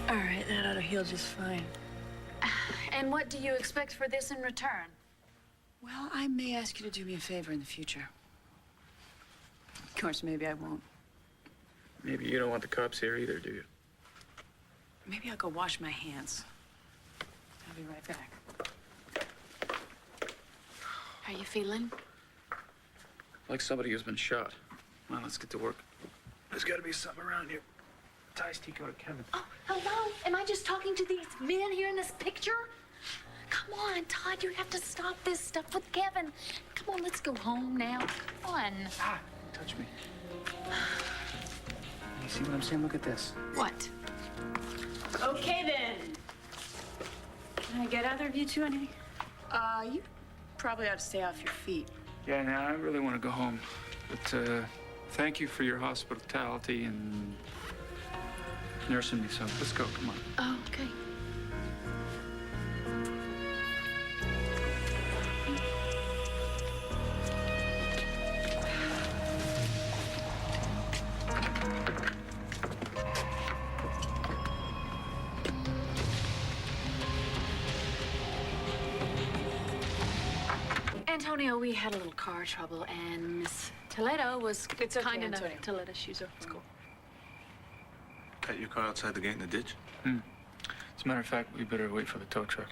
All right, that ought to heal just fine. And what do you expect for this in return? Well, I may ask you to do me a favor in the future. Of course, maybe I won't. Maybe you don't want the cops here either, do you? Maybe I'll go wash my hands. I'll be right back. How you feeling? Like somebody who's been shot. Well, let's get to work. There's got to be something around here. Ties Tico to Kevin. Oh, hello? Am I just talking to these men here in this picture? Come on, Todd, you have to stop this stuff with Kevin. Come on, let's go home now. Come on. Ah, touch me. You see what I'm saying? Look at this. What? Okay, then. Can I get either of you two anything? You probably ought to stay off your feet. Yeah, now I really want to go home. But, thank you for your hospitality and nursing me, so let's go, come on. Oh, okay. Antonio, we had a little car trouble, and Miss Toledo was kind enough to let us use her. It's cool. Got your car outside the gate in the ditch? As a matter of fact, we better wait for the tow truck.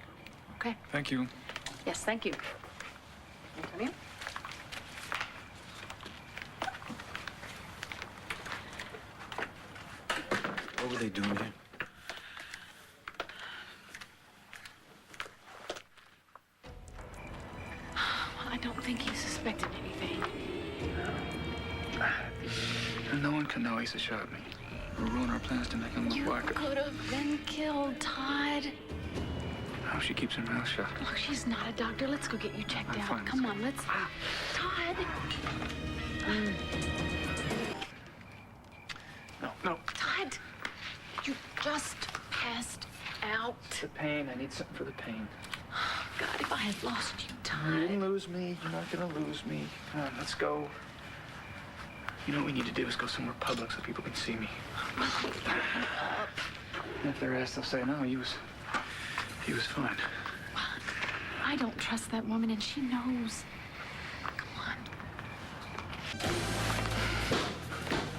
Okay. Thank you. Yes, thank you. Antonio? What were they doing here? Well, I don't think he suspected anything. No one can know Asa shot me. We'll ruin our plans to make him look You blacker. could have been killed, Todd. I hope she keeps her mouth shut. Look, she's not a doctor. Let's go get you checked I'm out. fine. Come on, let's... Todd. No. Todd, you just passed out. The pain. I need something for the pain. God, if I had lost you, You Todd. didn't lose me. You're not gonna lose me. Come on, let's go. You know what we need to do is go somewhere public so people can see me. Up. And if they're asked, they'll say, no, he was fine. I don't trust that woman, and she knows. Come on.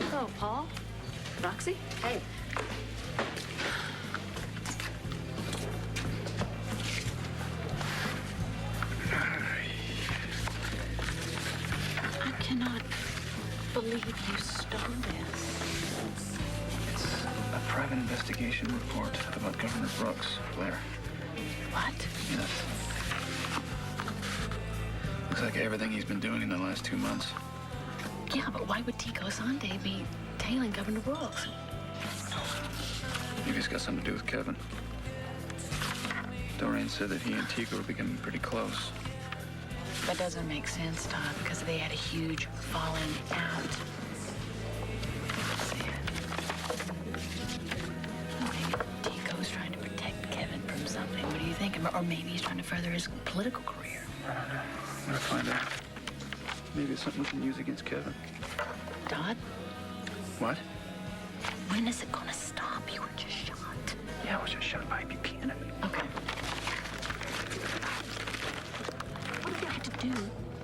Hello, Paul. Roxy? Hey. I cannot believe you stole this. It's a private investigation report about Governor Brooks, Blair. What? Yes. Looks like everything he's been doing in the last 2 months. Yeah, but why would Tico Sunday be tailing Governor Brooks? Maybe it's got something to do with Kevin. Doreen said that he and Tico were becoming pretty close. That doesn't make sense, Todd, because they had a huge falling out. Maybe Tico's trying to protect Kevin from something. What do you think? Or maybe he's trying to further his political career. I don't know. I'm gonna find out. Maybe it's something we can use against Kevin. Todd, What? when is it gonna stop? You were just shot. Yeah, I was just shot by a piano. Okay. What do I have to do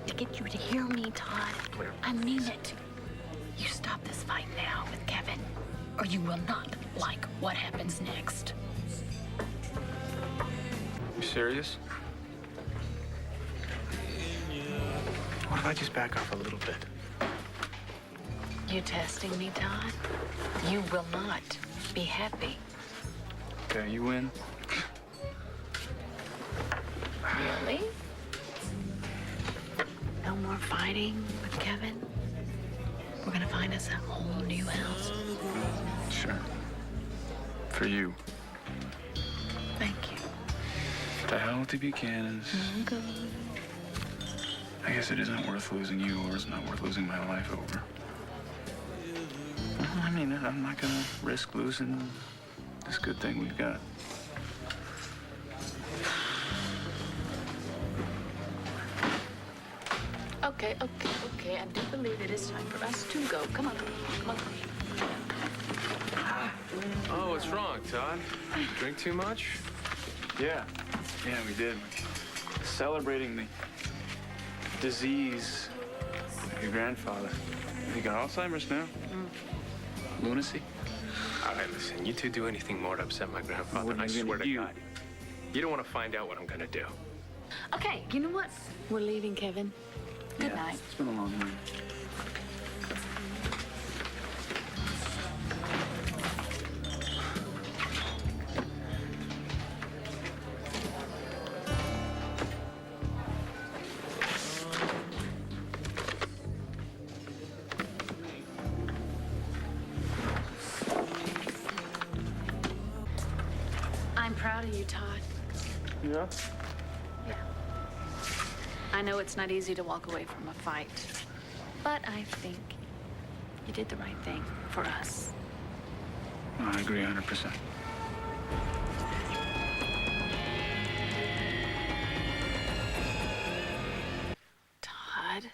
to get you to hear me, Todd? Blair. I mean it. You stop this fight now with Kevin, or you will not like what happens next. You serious? What if I just back off a little bit? You testing me, Todd? You will not be happy. Okay, you win. Really? No more fighting with Kevin? We're gonna find us a whole new house. Sure. For you. Thank you. The hell with the Buchanans. Okay. I guess it isn't worth losing you, or it's not worth losing my life over. Well, I mean, I'm not gonna risk losing this good thing we've got. Okay. I do believe it is time for us to go. Come on. Oh, it's What's wrong, Todd? Drink too much? Yeah, we did. Celebrating the disease of your grandfather. He got Alzheimer's now. Lunacy. All right, listen, you two do anything more to upset my grandfather, What are I you swear gonna to do? God. You don't want to find out what I'm gonna do. Okay, you know what? We're leaving, Kevin. Good night. It's been a long night. I'm proud of you, Todd. Yeah? Yeah. I know it's not easy to walk away from a fight, but I think you did the right thing for us. I agree 100%. Todd,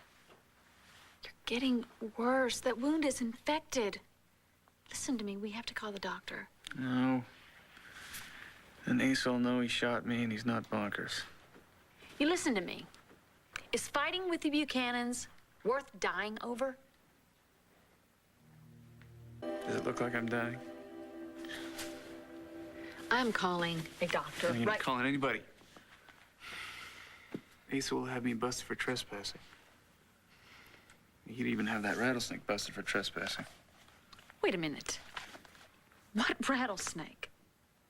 you're getting worse. That wound is infected. Listen to me. We have to call the doctor. No. And Ace will know he shot me and he's not bonkers. You listen to me. Is fighting with the Buchanans worth dying over? Does it look like I'm dying? I'm calling a doctor. I ain't Right. calling anybody. Ace will have me busted for trespassing. He'd even have that rattlesnake busted for trespassing. Wait a minute. What rattlesnake?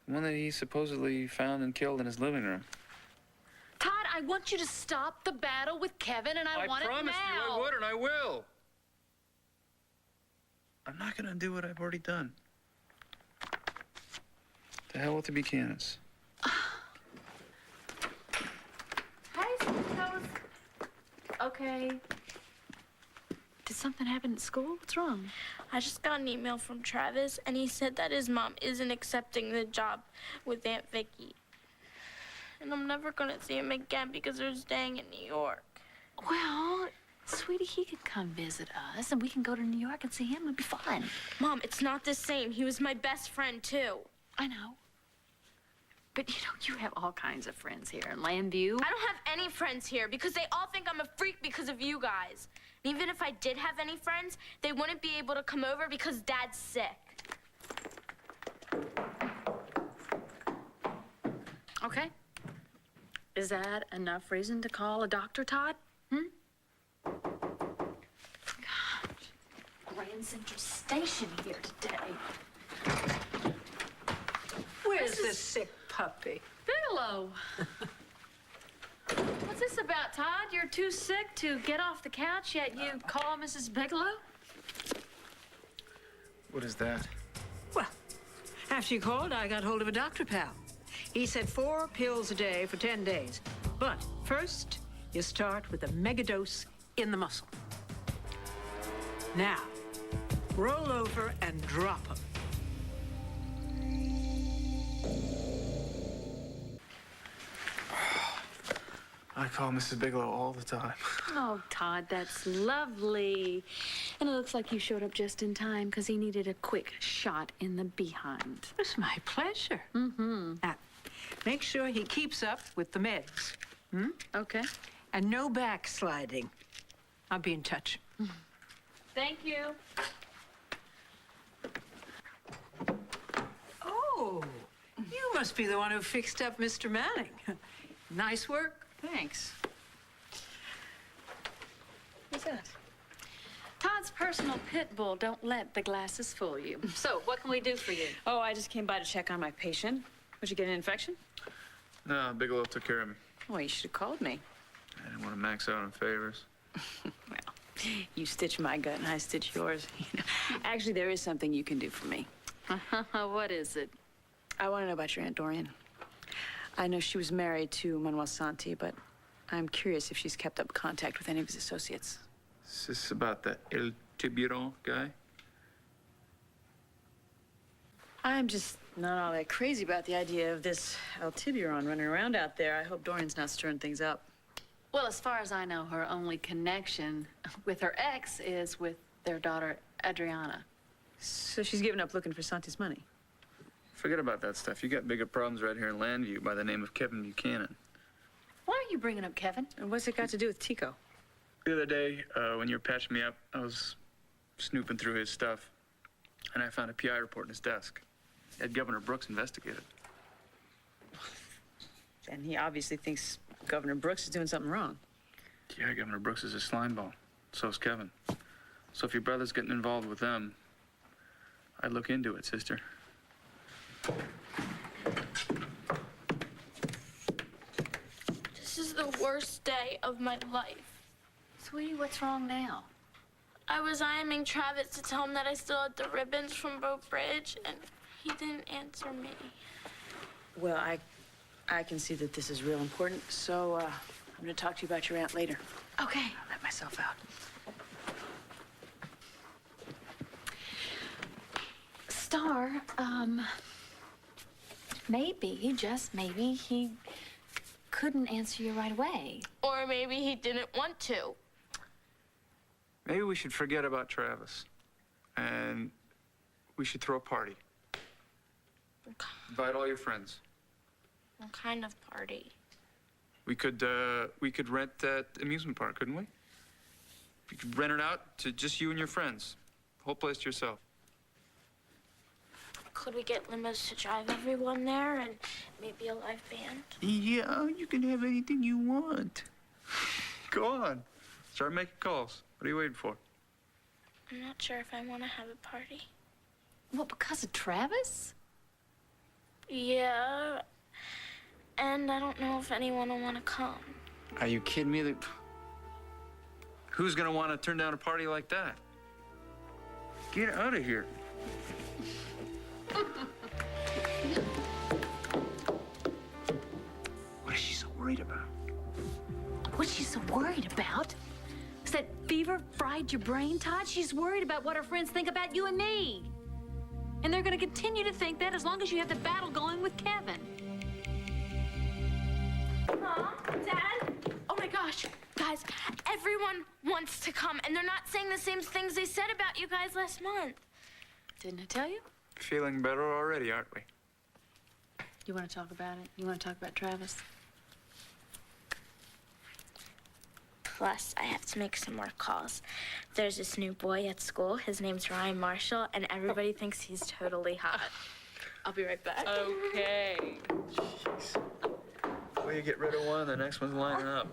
The one that he supposedly found and killed in his living room. Todd, I want you to stop the battle with Kevin, and I want it now. I promised you I would, and I will. I'm not gonna do what I've already done. To hell with the Buchanans. Hey, Toes. Okay. Did something happen at school? What's wrong? I just got an email from Travis, and he said that his mom isn't accepting the job with Aunt Vicky. And I'm never gonna see him again because they're staying in New York. Well, sweetie, he could come visit us, and we can go to New York and see him. It'd be fun. Mom, it's not the same. He was my best friend, too. I know. But, you have all kinds of friends here in Landview. I don't have any friends here because they all think I'm a freak because of you guys. And even if I did have any friends, they wouldn't be able to come over because Dad's sick. Okay. Is that enough reason to call a doctor, Todd? Gosh, Grand Central Station here today. Where's this sick puppy? Bigelow. What's this about, Todd? You're too sick to get off the couch, yet you call Mrs. Bigelow? What is that? Well, after you called, I got hold of a doctor pal. He said 4 pills a day for 10 days. But first, you start with a megadose in the muscle. Now, roll over and drop them. I call Mrs. Bigelow all the time. Oh, Todd, that's lovely. And it looks like you showed up just in time because he needed a quick shot in the behind. It's my pleasure. Now, make sure he keeps up with the meds. Okay. And no backsliding. I'll be in touch. Thank you. Oh, you must be the one who fixed up Mr. Manning. Nice work. Thanks. What's that? Todd's personal pit bull. Don't let the glasses fool you. So, what can we do for you? Oh, I just came by to check on my patient. Would you get an infection? No, Bigelow took care of me. Well, you should have called me. I didn't want to max out on favors. Well, you stitch my gut and I stitch yours. Actually, there is something you can do for me. What is it? I want to know about your Aunt Dorian. I know she was married to Manuel Santi, but I'm curious if she's kept up contact with any of his associates. Is this about that 𝖹.Danielle guy? I'm just not all that crazy about the idea of this 𝖹.Danielle running around out there. I hope Dorian's not stirring things up. Well, as far as I know, her only connection with her ex is with their daughter, Adriana. So she's given up looking for Santi's money. Forget about that stuff. You got bigger problems right here in Landview by the name of Kevin Buchanan. Why are you bringing up Kevin? And what's it got to do with Tico? The other day, when you were patching me up, I was snooping through his stuff, and I found a PI report in his desk. It had Governor Brooks investigated. And he obviously thinks Governor Brooks is doing something wrong. Yeah, Governor Brooks is a slime ball. So's Kevin. So if your brother's getting involved with them, I'd look into it, sister. This is the worst day of my life. Sweetie, what's wrong now? I was IMing Travis to tell him that I still had the ribbons from Boat Bridge, and he didn't answer me. Well, I can see that this is real important, so I'm going to talk to you about your aunt later. Okay. I'll let myself out. Star, maybe, just maybe, he couldn't answer you right away. Or maybe he didn't want to. Maybe we should forget about Travis, and we should throw a party. Invite all your friends. What kind of party? We could rent that amusement park, couldn't we? We could rent it out to just you and your friends. The whole place to yourself. Could we get limos to drive everyone there and maybe a live band? Yeah, you can have anything you want. Go on. Start making calls. What are you waiting for? I'm not sure if I want to have a party. What, because of Travis? Yeah. And I don't know if anyone will want to come. Are you kidding me? Who's gonna want to turn down a party like that? Get out of here. What is she so worried about? What's she so worried about? Is that fever fried your brain, Todd? She's worried about what her friends think about you and me. And they're gonna continue to think that as long as you have the battle going with Kevin. Mom, Dad, oh my gosh, guys, everyone wants to come, and they're not saying the same things they said about you guys last month. Didn't I tell you? Feeling better already, aren't we? You want to talk about it? You want to talk about Travis? Plus, I have to make some more calls. There's this new boy at school. His name's Ryan Marshall, and everybody thinks he's totally hot. I'll be right back. Okay. Well, you get rid of one, the next one's lining up.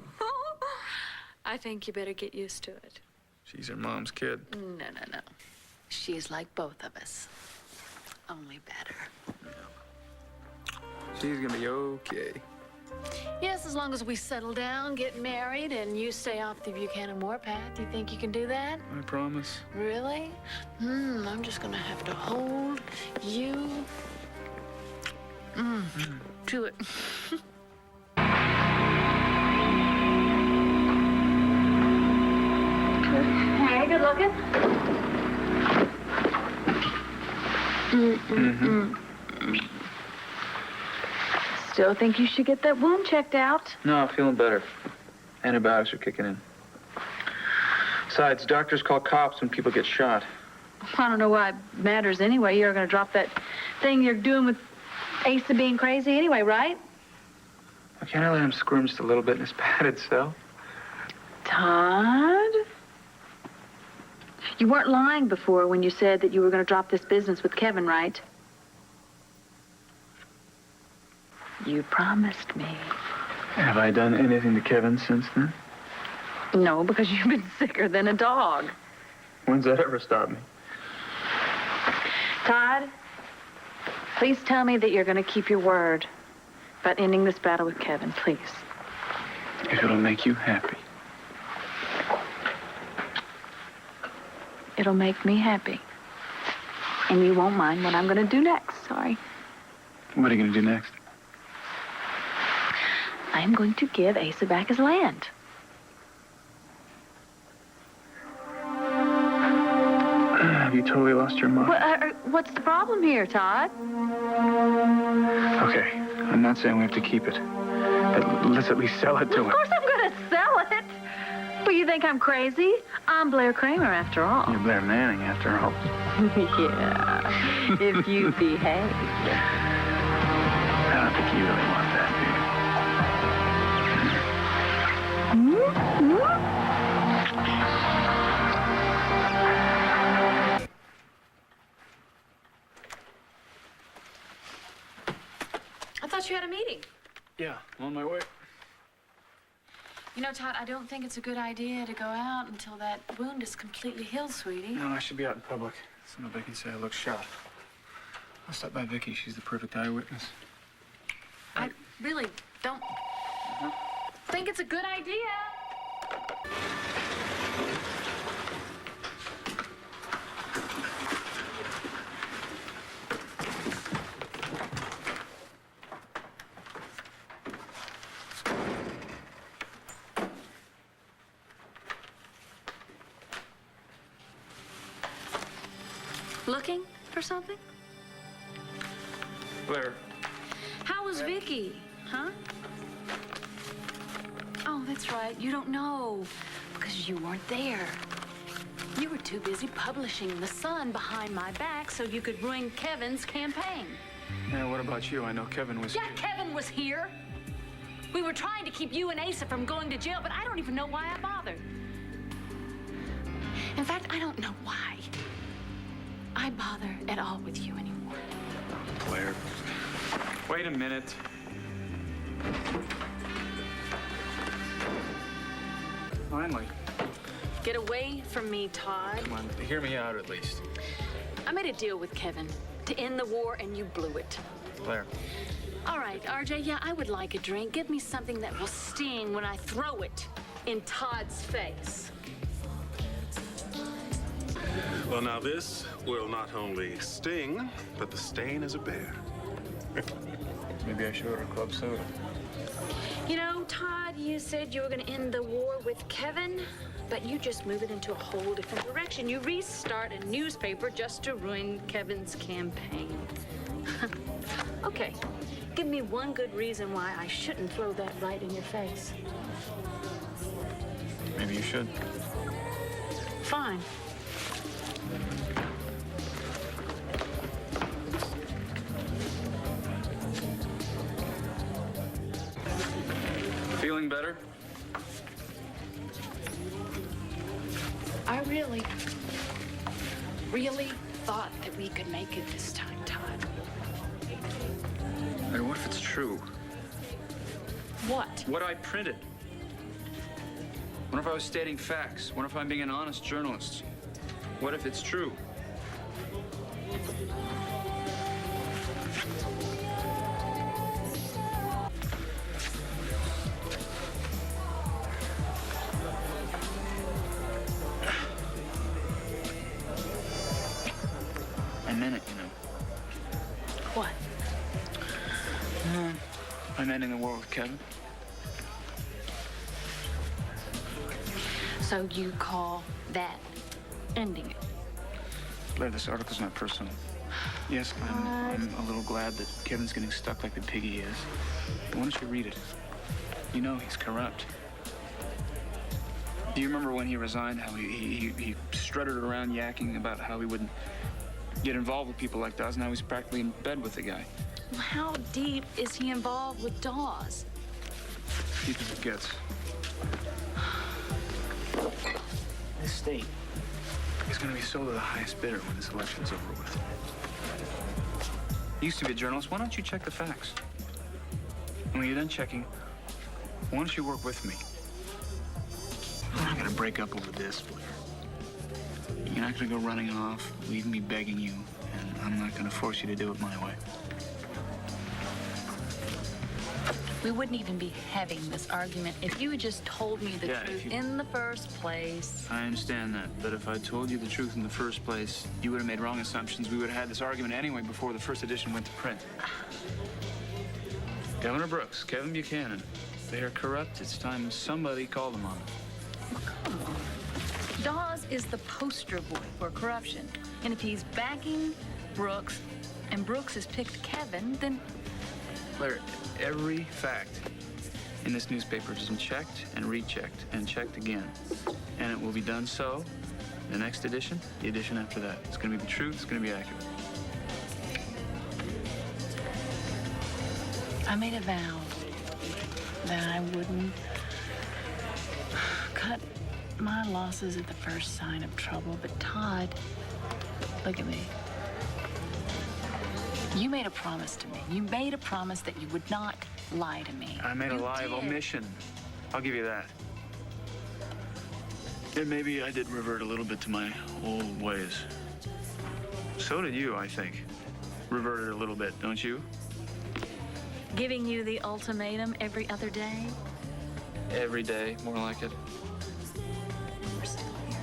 I think you better get used to it. She's her mom's kid. No. She's like both of us, only better. She's gonna be okay. Yes, as long as we settle down, get married, and you stay off the Buchanan warpath. You think you can do that? I promise. Really? I'm just gonna have to hold you to it. Hey, good looking. Still think you should get that wound checked out. No, I'm feeling better. Antibiotics are kicking in. Besides, doctors call cops when people get shot. I don't know why it matters anyway. You're gonna drop that thing you're doing with Asa being crazy anyway, right? Why can't I let him squirm just a little bit in his padded cell? Todd? You weren't lying before when you said that you were gonna drop this business with Kevin, right? You promised me. Have I done anything to Kevin since then? No, because you've been sicker than a dog. When's that ever stopped me? Todd, please tell me that you're going to keep your word about ending this battle with Kevin, please. If it'll make you happy. It'll make me happy. And you won't mind what I'm going to do next, sorry. What are you going to do next? I'm going to give Asa back his land. Have you totally lost your mind? What's the problem here, Todd? Okay, I'm not saying we have to keep it. But let's at least sell it to him. Of course I'm going to sell it. Well, you think I'm crazy? I'm Blair Kramer, after all. You're Blair Manning, after all. Yeah. If you behave. I don't think you really want that, I thought you had a meeting. Yeah, I'm on my way. You know, Todd, I don't think it's a good idea to go out until that wound is completely healed, sweetie. No, I should be out in public so nobody can say I look shot. I'll stop by Vicky. She's the perfect eyewitness. I really don't think it's a good idea. Looking for something? Blair. How was Vicky? Huh? Oh, that's right. You don't know because you weren't there. You were too busy publishing in the Sun behind my back so you could ruin Kevin's campaign. Yeah, what about you? I know Kevin was Yeah, here. Kevin was here. We were trying to keep you and Asa from going to jail, but I don't even know why I bothered. In fact, I don't know why I bother at all with you anymore. Blair. Wait a minute. Finally. Get away from me, Todd. Come on, hear me out at least. I made a deal with Kevin to end the war, and you blew it. Blair. All right, RJ, yeah, I would like a drink. Give me something that will sting when I throw it in Todd's face. Well, now this will not only sting, but the stain is a bear. Maybe I should order club soda. You know, Todd, you said you were going to end the war with Kevin, but you just move it into a whole different direction. You restart a newspaper just to ruin Kevin's campaign. Okay, give me one good reason why I shouldn't throw that right in your face. Maybe you should. Fine. Feeling better? I really thought that we could make it this time, Todd. And what if it's true? What? What I printed? What if I was stating facts? What if I'm being an honest journalist? What if it's true? I meant it, you know. What? I'm ending the war with Kevin. So you call that ending it? Blair, this article's not personal. Yes, I'm a little glad that Kevin's getting stuck like the pig he is. But why don't you read it? You know he's corrupt. Do you remember when he resigned, how he strutted around yakking about how he wouldn't get involved with people like Dawes? Now he's practically in bed with the guy. Well, how deep is he involved with Dawes? Deep as it gets. This state is going to be sold to the highest bidder when this election's over with. You used to be a journalist. Why don't you check the facts? And when you're done checking, why don't you work with me? I'm not going to break up over this, Blair. You're not going to go running off, leave me begging you, and I'm not going to force you to do it my way. We wouldn't even be having this argument if you had just told me the Yeah, truth if you- in the first place. I understand that, but if I told you the truth in the first place, you would have made wrong assumptions. We would have had this argument anyway before the first edition went to print. Governor Brooks, Kevin Buchanan, they are corrupt. It's time somebody called them on it. Dawes is the poster boy for corruption. And if he's backing Brooks and Brooks has picked Kevin, then Blair, every fact in this newspaper has been checked and rechecked and checked again. And it will be done so the next edition, the edition after that. It's going to be the truth. It's going to be accurate. I made a vow that I wouldn't cut my losses at the first sign of trouble. But Todd, look at me. You made a promise to me. You made a promise that you would not lie to me. I made a lie of omission. I'll give you that. And maybe I did revert a little bit to my old ways. So did you, I think. Reverted a little bit, don't you? Giving you the ultimatum every other day? Every day, more like it. We're still here.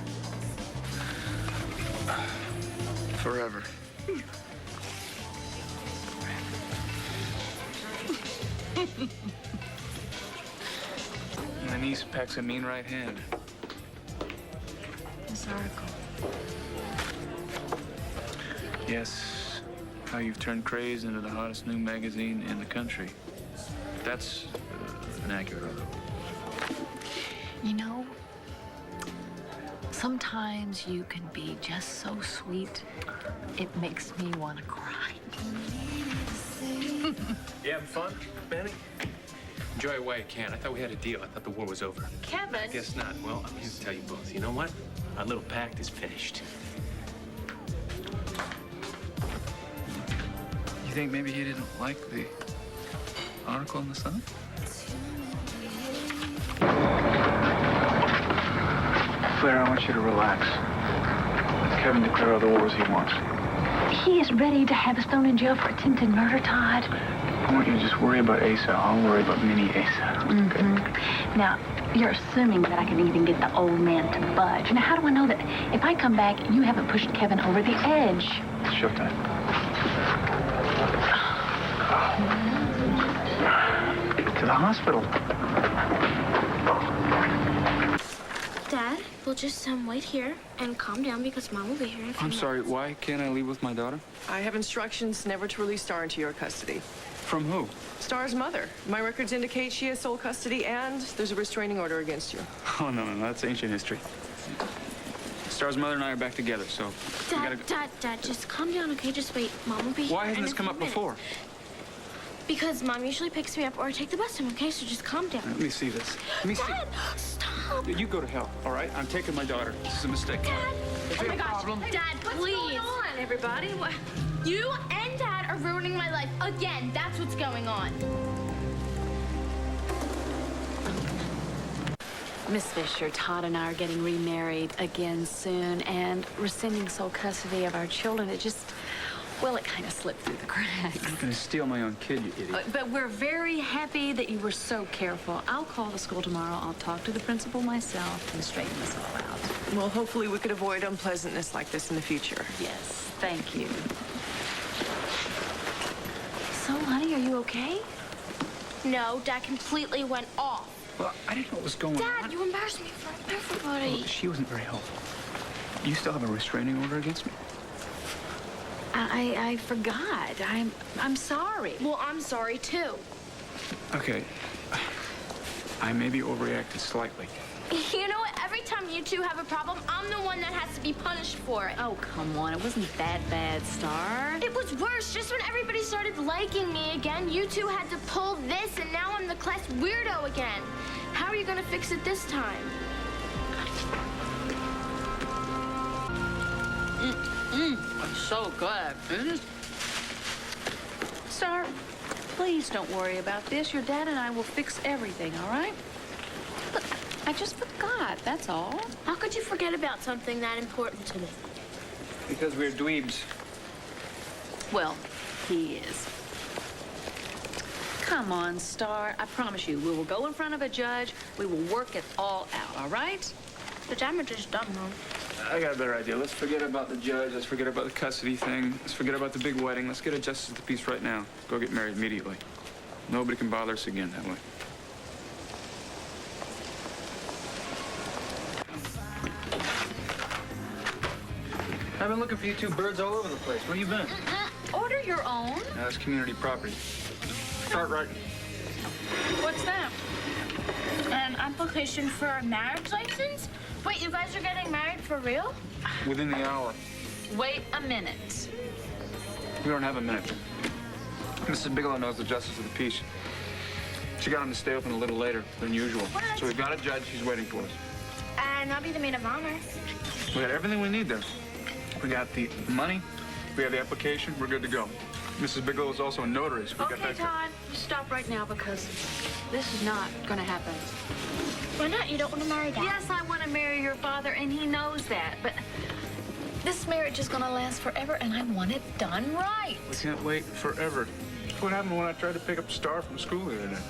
Forever. My niece packs a mean right hand. This article. Yes, how you've turned Craze into the hottest new magazine in the country. That's an accurate article. You know, sometimes you can be just so sweet, it makes me want to cry. You having fun, Manny? Enjoy it while you can. I thought we had a deal. I thought the war was over. Kevin! I guess not. Well, I'm here to tell you both. You know what? Our little pact is finished. You think maybe he didn't like the article in the Sun? Blair, I want you to relax. Let Kevin declare all the wars he wants. He is ready to have us thrown in jail for attempted murder, Todd. I want you to just worry about Asa. I'll worry about mini Asa. Mm-hmm. Now, you're assuming that I can even get the old man to budge. Now, how do I know that if I come back, you haven't pushed Kevin over the edge? Showtime. To the hospital. Dad, we'll just wait here and calm down because Mom will be here. I'm sorry, why can't I leave with my daughter? I have instructions never to release Star into your custody. From who? Star's mother. My records indicate she has sole custody and there's a restraining order against you. Oh, no, that's ancient history. Star's mother and I are back together, so we gotta go. Dad, just calm down, okay? Just wait. Mom will be here. Why hasn't in this a come few up minutes. before? Because Mom usually picks me up or I take the bus home, okay? So just calm down. Let me see this. Let me Dad, stop. see. You go to hell, all right? I'm taking my daughter. This is a mistake. Dad, Is oh there my a gosh. problem? Dad, What's please. going on, everybody? What? You and Dad are ruining my life again. That's what's going on. Miss Fisher, Todd and I are getting remarried again soon and rescinding sole custody of our children. It just, well, it kind of slipped through the cracks. I'm gonna steal my own kid, you idiot. But we're very happy that you were so careful. I'll call the school tomorrow. I'll talk to the principal myself and straighten this all out. Well, hopefully we could avoid unpleasantness like this in the future. Yes, thank you. So, honey, are you okay? No, Dad completely went off. Well, I didn't know what was going on. Dad, you embarrassed me in front of everybody. Well, she wasn't very helpful. You still have a restraining order against me? I forgot. I'm sorry. Well, I'm sorry, too. Okay. I maybe overreacted slightly. You know what? Every time you two have a problem, I'm the one that has to be punished for it. Oh, come on. It wasn't that bad, Star. It was worse. Just when everybody started liking me again, you two had to pull this, and now I'm the class weirdo again. How are you going to fix it this time? I'm so glad. Star, please don't worry about this. Your dad and I will fix everything, all right? Look, I just forgot, that's all. How could you forget about something that important to me? Because we're dweebs. Well, he is. Come on, Star. I promise you, we will go in front of a judge. We will work it all out, all right? The damager's done, Mom. I got a better idea. Let's forget about the judge. Let's forget about the custody thing. Let's forget about the big wedding. Let's get a justice of the peace right now. Let's go get married immediately. Nobody can bother us again that way. I've been looking for you two birds all over the place. Where you been? Order your own. That's community property. Start writing. What's that? An application for a marriage license? Wait, you guys are getting married for real? Within the hour. Wait a minute. We don't have a minute. Mrs. Bigelow knows the justice of the peace. She got him to stay open a little later than usual. What? So we've got a judge. He's waiting for us. And I'll be the maid of honor. We got everything we need there. We got the money. We have the application. We're good to go. Mrs. Bigelow is also a notary, so we got Okay, that. Todd, you stop right now because this is not going to happen. Why not? You don't want to marry Dad? Yes, I want to marry your father, and he knows that, but this marriage is going to last forever, and I want it done right. We can't wait forever. That's what happened when I tried to pick up Star from school the other day.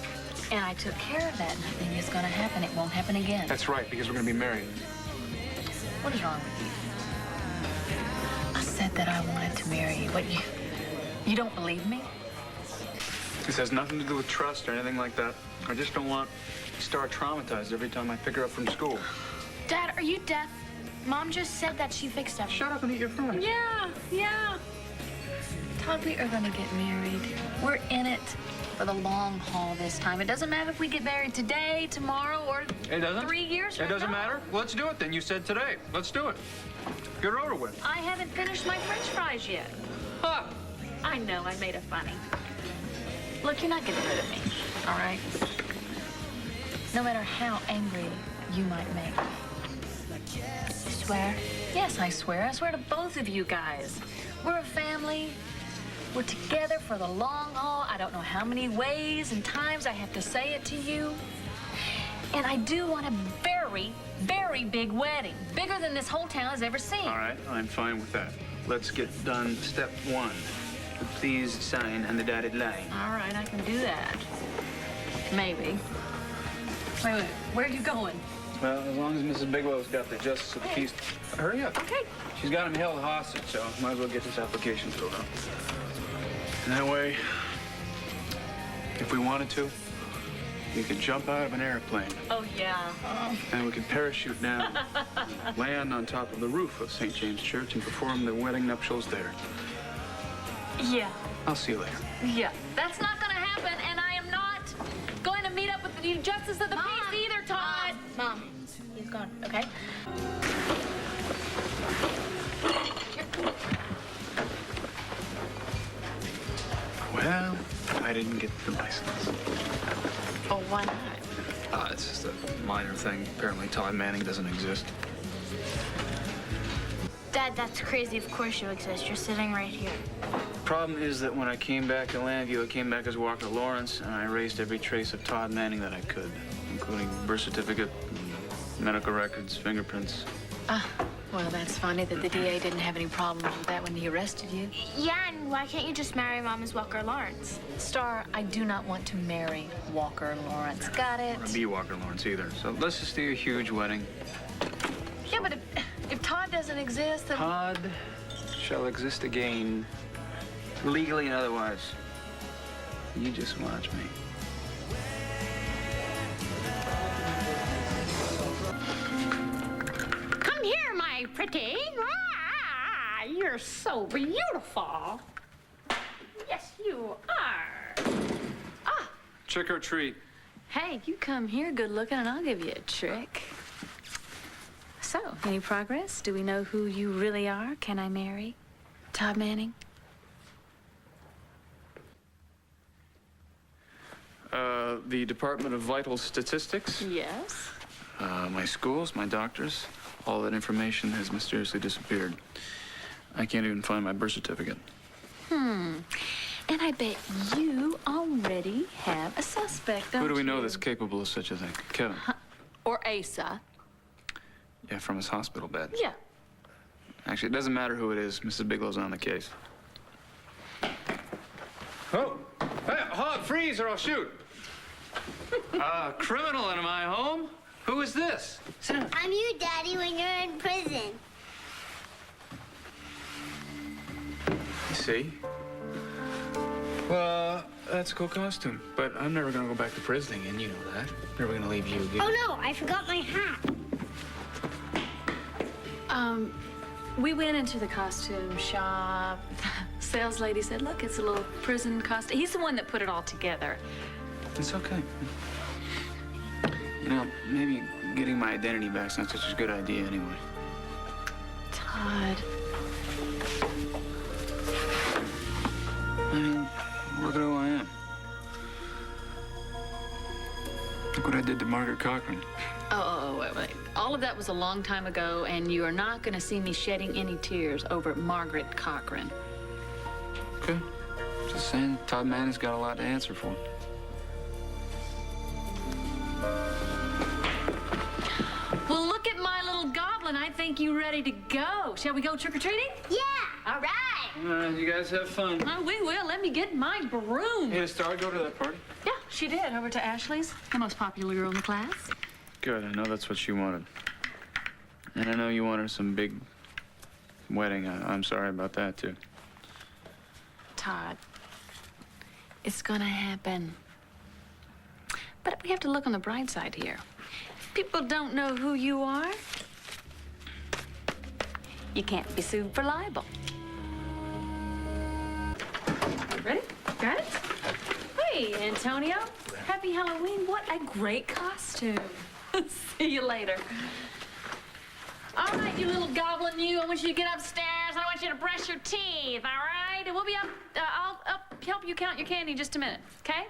And I took care of that. Nothing is going to happen. It won't happen again. That's right, because we're going to be married. What is wrong with you? I said that I wanted to marry you. What, you don't believe me? This has nothing to do with trust or anything like that. I just don't want Star traumatized every time I pick her up from school. Dad, are you deaf? Mom just said that she fixed everything. Shut up and eat your fries. Yeah. Todd, we are going to get married. We're in it for the long haul this time. It doesn't matter if we get married today, tomorrow, or It doesn't? 3 years from It doesn't now. matter? Let's do it then. You said today. Let's do it. Get her over with. I haven't finished my French fries yet. Huh. I know I made a funny. Look, you're not getting rid of me, all right? No matter how angry you might make me. You swear? Yes, I swear. I swear to both of you guys. We're a family. We're together for the long haul. I don't know how many ways and times I have to say it to you. And I do want a very, very big wedding. Bigger than this whole town has ever seen. All right, I'm fine with that. Let's get done step one. The please sign on the dotted line. All right, I can do that. Maybe. Wait, where are you going? Well, as long as Mrs. Bigelow's got the justice of the peace. Hurry up. Okay. She's got him held hostage, so might as well get this application filled out. And that way, if we wanted to, we could jump out of an airplane. Oh, yeah. And we could parachute down, land on top of the roof of St. James Church, and perform the wedding nuptials there. Yeah. I'll see you later. Yeah. That's not going to happen, and I am not going to meet up with the justice of the peace either, Todd. Mom, he's gone, okay? Well, I didn't get the license. Oh, why not? It's just a minor thing. Apparently, Todd Manning doesn't exist. Dad, that's crazy. Of course you exist. You're sitting right here. Problem is that when I came back to Landview, I came back as Walker Lawrence, and I erased every trace of Todd Manning that I could, including birth certificate, medical records, fingerprints. Well, that's funny that the DA didn't have any problems with that when he arrested you. Yeah, and why can't you just marry Mom as Walker Lawrence? Star, I do not want to marry Walker Lawrence. Got it? Or be Walker Lawrence either. So let's just do a huge wedding. Yeah, but if Todd doesn't exist, then... Todd shall exist again, legally and otherwise. You just watch me. Come here, my pretty. Ah, you're so beautiful. Yes, you are. Trick or treat. Hey, you come here good looking and I'll give you a trick. So, any progress? Do we know who you really are? Can I marry Todd Manning? The Department of Vital Statistics, Yes. my schools, my doctors, all that information has mysteriously disappeared. I can't even find my birth certificate. And I bet you already have a suspect, don't Who you? do we know that's capable of such a thing? Kevin. Or Asa. Yeah, from his hospital bed. Yeah. Actually, it doesn't matter who it is. Mrs. Bigelow's on the case. Oh! Hey, halt, freeze, or I'll shoot! Criminal in my home? Who is this? Sit down. I'm you, Daddy, when you're in prison. See? Well, that's a cool costume, but I'm never gonna go back to prison again, you know that. Never gonna leave you again. Oh, no, I forgot my hat. We went into the costume shop. The sales lady said, look, it's a little prison costume. He's the one that put it all together. It's okay. You know, maybe getting my identity back's not such a good idea anyway. Todd. I mean, we're gonna Look what I did to Margaret Cochran. Wait. All of that was a long time ago, and you are not going to see me shedding any tears over Margaret Cochran. Okay. Just saying, Todd Manning's got a lot to answer for. Well, look at my little goblin. I think you're ready to go. Shall we go trick-or-treating? Yeah. All right. All right, you guys have fun. Oh, we will. Let me get my broom. Hey, did Star go to that party? Yeah, she did. Over to Ashley's, the most popular girl in the class. Good. I know that's what she wanted. And I know you wanted some big wedding. I'm sorry about that, too. Todd, it's gonna happen. But we have to look on the bright side here. If people don't know who you are, you can't be sued for libel. Ready? Got it? Hey, Antonio. Happy Halloween. What a great costume. See you later. All right, you little goblin, you. I want you to get upstairs. I want you to brush your teeth, all right? And we'll be up. I'll help you count your candy in just a minute, okay?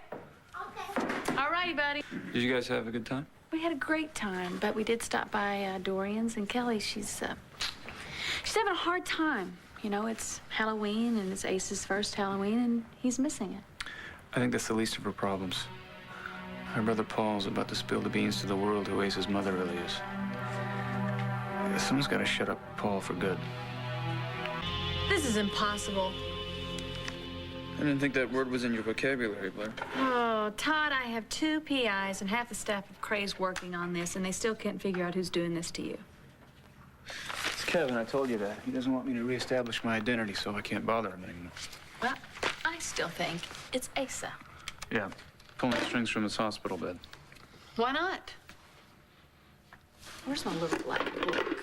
Okay. All righty, buddy. Did you guys have a good time? We had a great time, but we did stop by Dorian's, and Kelly, she's having a hard time. You know, it's Halloween, and it's Ace's first Halloween, and he's missing it. I think that's the least of her problems. Her brother Paul's about to spill the beans to the world who Ace's mother really is. Someone's got to shut up Paul for good. This is impossible. I didn't think that word was in your vocabulary, Blair. Oh, Todd, I have 2 PIs and half the staff of Craze working on this, and they still can't figure out who's doing this to you. It's Kevin, I told you that. He doesn't want me to reestablish my identity, so I can't bother him anymore. Well, I still think it's Asa. Yeah, pulling strings from his hospital bed. Why not? Where's my little black book?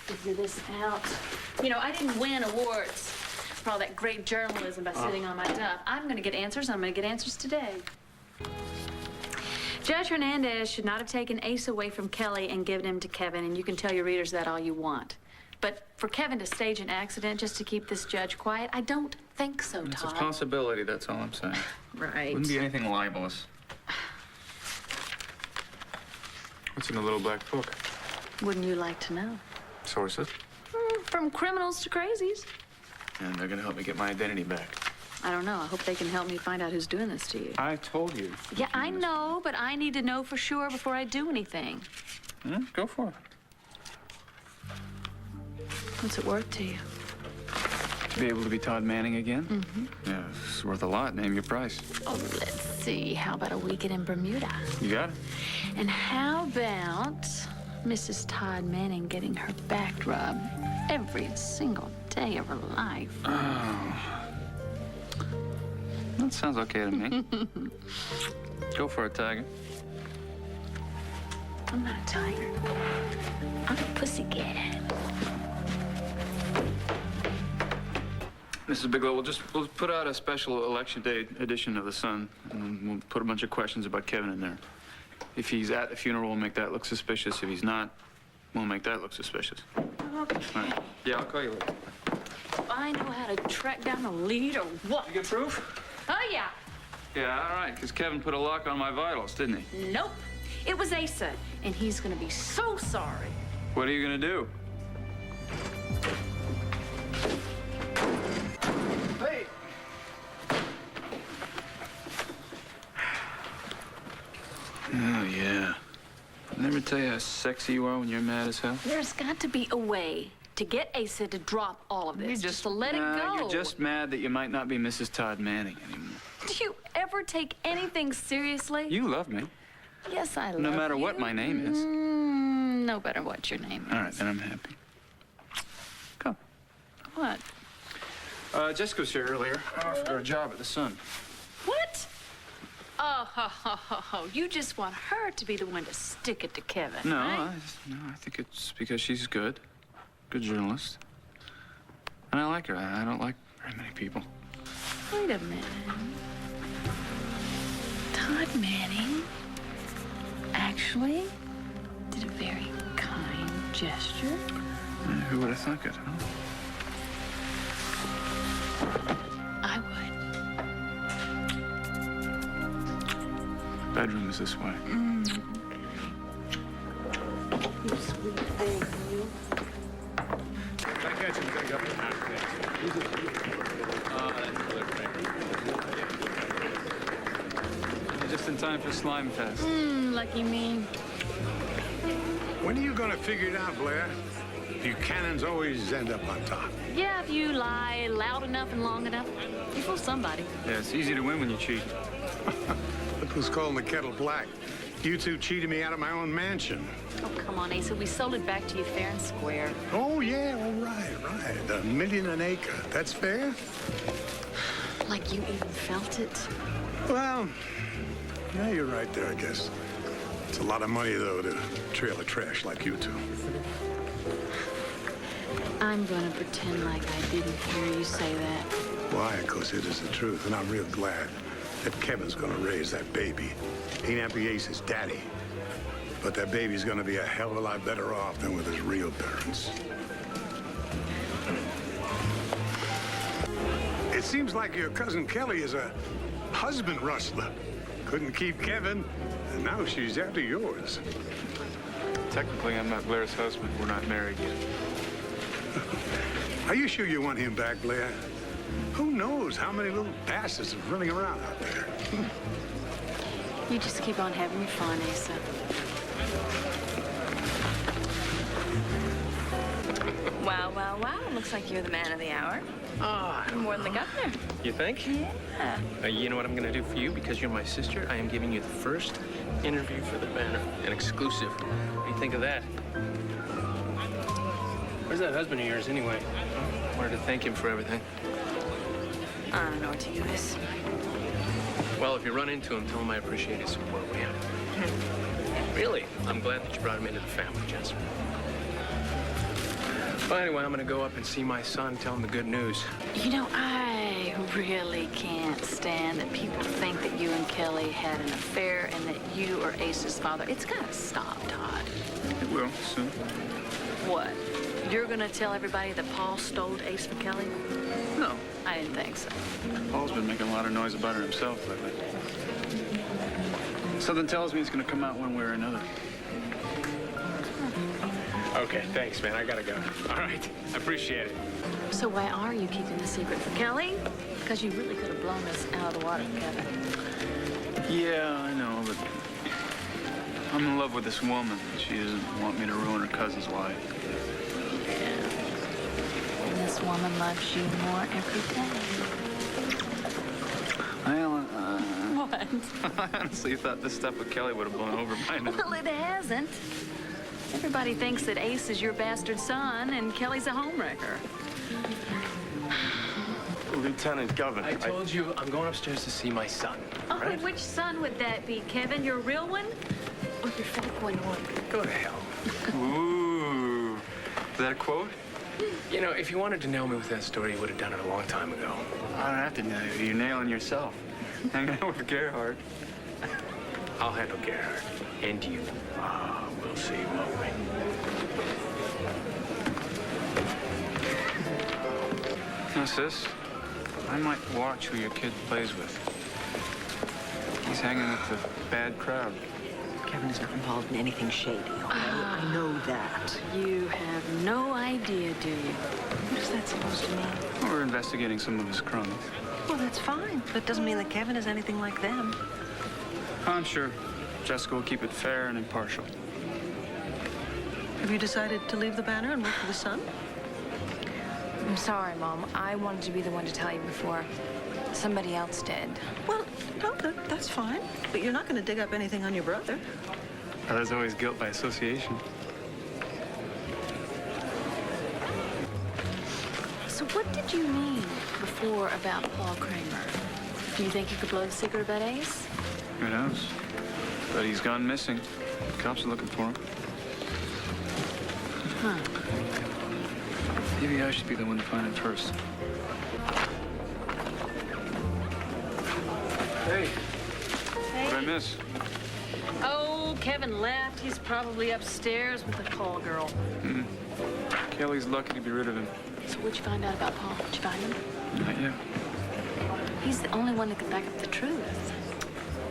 Figure this out. You know, I didn't win awards for all that great journalism by sitting on my duff. I'm going to get answers, and I'm going to get answers today. Judge Hernandez should not have taken Ace away from Kelly and given him to Kevin, and you can tell your readers that all you want. But for Kevin to stage an accident just to keep this judge quiet, I don't think so, It's a Todd. possibility, that's all I'm saying. Right. Wouldn't be anything libelous. What's in the little black book? Wouldn't you like to know? Sources. From criminals to crazies. And they're gonna help me get my identity back. I don't know. I hope they can help me find out who's doing this to you. I told you. Yeah, I know, but I need to know for sure before I do anything. Go for it. What's it worth to you? To be able to be Todd Manning again? Mm-hmm. Yeah, it's worth a lot. Name your price. Oh, let's see. How about a weekend in Bermuda? You got it. And how about Mrs. Todd Manning getting her back rubbed every single day of her life? Oh. That sounds okay to me. Go for it, Tiger. I'm not a tiger. I'm a pussycat. Mrs. Bigelow, we'll put out a special election day edition of The Sun, and we'll put a bunch of questions about Kevin in there. If he's at the funeral, we'll make that look suspicious. If he's not, we'll make that look suspicious. Okay. All right. Yeah, I'll call you later. I know how to track down the lead or what? You get proof? Oh, yeah. Yeah, all right, because Kevin put a lock on my vitals, didn't he? Nope. It was Asa, and he's gonna be so sorry. What are you gonna do? Hey! Oh, yeah. Never tell you how sexy you are when you're mad as hell? There's got to be a way to get Asa to drop all of this, just to let it go. You're just mad that you might not be Mrs. Todd Manning anymore. Do you ever take anything seriously? You love me. Yes, I love No matter you. what my name is. No matter what your name is. All right, then I'm happy. Come. What? Jessica was here earlier. I offered her a job at The Sun. What? Oh, ho, ho, ho, ho. You just want her to be the one to stick it to Kevin, No, right? I think it's because she's good. Good journalist. And I like her. I don't like very many people. Wait a minute. Todd Manning actually did a very kind gesture. Who would have thunk it, huh? I would. Bedroom is this way. You sweet thing, you. Can I catch him? Gotta go. Just in time for slime fest. Lucky me. When are you gonna figure it out, Blair? Buchanans always end up on top. Yeah, if you lie loud enough and long enough, you fool somebody. Yeah, it's easy to win when you cheat. Look who's calling the kettle black. You two cheated me out of my own mansion. Oh, come on, Asa. We sold it back to you fair and square. Oh, yeah, all right. $1 million an acre. That's fair? Like you even felt it? Well, yeah, you're right there, I guess. It's a lot of money, though, to trail a trash like you two. I'm gonna pretend like I didn't hear you say that. Why? Because it is the truth, and I'm real glad that Kevin's gonna raise that baby. Ain't happy Ace's daddy, but that baby's gonna be a hell of a lot better off than with his real parents. It seems like your cousin Kelly is a husband rustler. Couldn't keep Kevin, and now she's after yours. Technically, I'm not Blair's husband. We're not married yet. Are you sure you want him back, Blair? Who knows how many little bastards are running around out there? You just keep on having your fun, Asa. Wow, wow, wow. Looks like you're the man of the hour. Ah, More than the governor. you think? Yeah. You know what I'm gonna do for you? Because you're my sister, I am giving you the first interview for the Banner, an exclusive. What do you think of that? Where's that husband of yours, anyway? Wanted to thank him for everything. I don't know what to do this. Well, if you run into him, tell him I appreciate his support, will you? Really, I'm glad that you brought him into the family, Jess. Well, anyway, I'm gonna go up and see my son, tell him the good news. You know, I really can't stand that people think that you and Kelly had an affair and that you are Ace's father. It's gotta stop, Todd. It will, soon. What? You're gonna tell everybody that Paul stole Ace from Kelly? No. I didn't think so. Paul's been making a lot of noise about it himself lately. Something tells me it's going to come out one way or another. Okay, thanks, man. I gotta go. All right, I appreciate it. So why are you keeping the secret from Kelly? Because you really could have blown us out of the water, Kevin. Yeah, I know, but I'm in love with this woman. She doesn't want me to ruin her cousin's life. And this woman loves you more every day. What? I honestly thought this stuff with Kelly would have blown over by now. Well, it hasn't. Everybody thinks that Ace is your bastard son and Kelly's a homewrecker. Lieutenant Governor, I told you I'm going upstairs to see my son. Oh, right? which son would that be, Kevin? Your real one? Or your fake one? Go to hell. Ooh. Is that a quote? You know, if you wanted to nail me with that story, you would have done it a long time ago. I don't have to nail you. You're nailing yourself. Hanging out with Gerhardt. I'll handle Gerhardt. And you. Ah, we'll see, won't we? Now, sis, I might watch who your kid plays with. He's hanging with the bad crowd. Kevin is not involved in anything shady. I know that. You have no idea, do you? What is that supposed to mean? Well, we're investigating some of his crimes. Well, that's fine. But it doesn't mean that Kevin is anything like them. I'm sure Jessica will keep it fair and impartial. Have you decided to leave the Banner and work for the Sun? I'm sorry, Mom. I wanted to be the one to tell you before somebody else did. Well, no, that's fine. But you're not going to dig up anything on your brother. There's always guilt by association. So what did you mean before about Paul Kramer? Do you think you could blow the secret about Ace? Who knows? But he's gone missing. Cops are looking for him. Huh. Maybe I should be the one to find him first. Hey. Hey. What'd I miss? Oh, Kevin left. He's probably upstairs with the call girl. Mm-hmm. Kelly's lucky to be rid of him. So what'd you find out about Paul? Did you find him? Not yet. He's the only one that can back up the truth.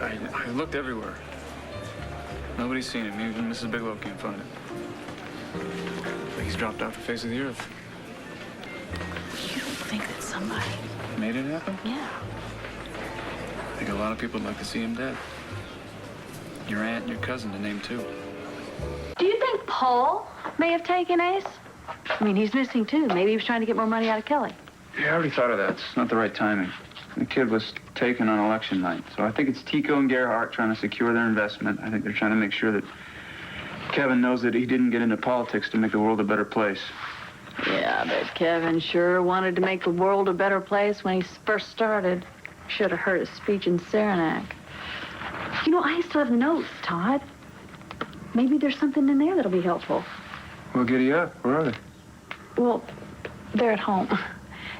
I looked everywhere. Nobody's seen him. Even Mrs. Bigelow can't find him. I think he's dropped off the face of the earth. You don't think that somebody Made it happen? Yeah. I think a lot of people would like to see him dead. Your aunt and your cousin, to name two. Do you think Paul may have taken Ace? I mean, he's missing too. Maybe he was trying to get more money out of Kelly. Yeah, I already thought of that. It's not the right timing. The kid was taken on election night. So I think it's Tico and Gerhardt trying to secure their investment. I think they're trying to make sure that Kevin knows that he didn't get into politics to make the world a better place. Yeah, but Kevin sure wanted to make the world a better place when he first started. Should have heard his speech in Saranac. You know, I still have the notes, Todd. Maybe there's something in there that'll be helpful. Well, giddy up. Where are they? Well, they're at home.